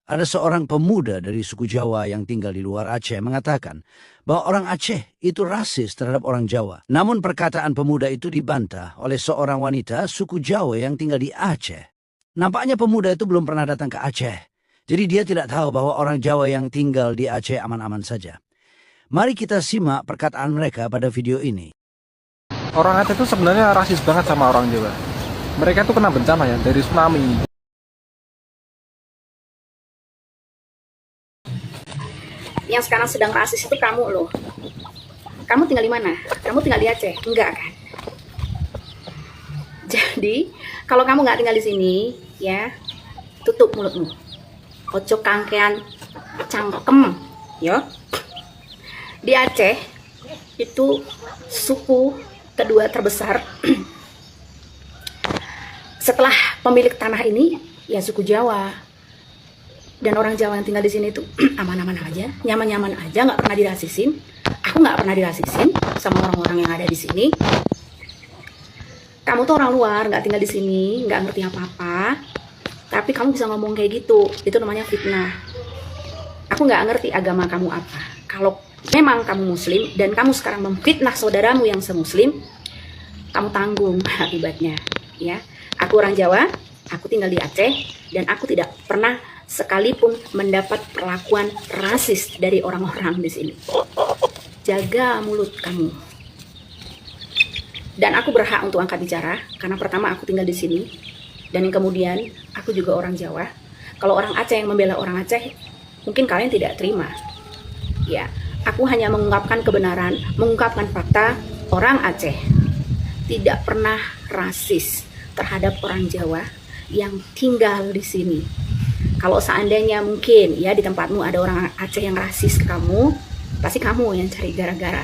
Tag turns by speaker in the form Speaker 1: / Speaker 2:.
Speaker 1: Ada seorang pemuda dari suku Jawa yang tinggal di luar Aceh mengatakan bahwa orang Aceh itu rasis terhadap orang Jawa. Namun perkataan pemuda itu dibantah oleh seorang wanita suku Jawa yang tinggal di Aceh. Nampaknya pemuda itu belum pernah datang ke Aceh. Jadi dia tidak tahu bahwa orang Jawa yang tinggal di Aceh aman-aman saja. Mari kita simak perkataan mereka pada video ini.
Speaker 2: Orang Aceh itu sebenarnya rasis banget sama orang Jawa. Mereka tuh kena bencana ya dari tsunami.
Speaker 3: Yang sekarang sedang rasis itu kamu loh. Kamu tinggal di mana? Kamu tinggal di Aceh? Enggak kan? Jadi kalau kamu nggak tinggal di sini, ya tutup mulutmu. Ojo kangkean cangkem, ya. Di Aceh itu suku kedua terbesar setelah pemilik tanah ini ya suku Jawa. Dan orang Jawa yang tinggal di sini tuh aman-aman aja, nyaman-nyaman aja, nggak pernah dirasisin. Aku nggak pernah dirasisin sama orang-orang yang ada di sini. Kamu tuh orang luar, nggak tinggal di sini, nggak ngerti apa-apa, tapi kamu bisa ngomong kayak gitu. Itu namanya fitnah. Aku nggak ngerti agama kamu apa. Kalau memang kamu Muslim dan kamu sekarang memfitnah saudaramu yang semuslim, kamu tanggung akibatnya. Ya, aku orang Jawa, aku tinggal di Aceh dan aku tidak pernah sekalipun mendapat perlakuan rasis dari orang-orang di sini. Jaga mulut kamu. Dan aku berhak untuk angkat bicara karena pertama aku tinggal di sini dan yang kemudian aku juga orang Jawa. Kalau orang Aceh yang membela orang Aceh, mungkin kalian tidak terima. Ya, aku hanya mengungkapkan kebenaran, mengungkapkan fakta. Orang Aceh tidak pernah rasis terhadap orang Jawa yang tinggal di sini. Kalau seandainya mungkin ya di tempatmu ada orang Aceh yang rasis ke kamu, pasti kamu yang cari gara-gara.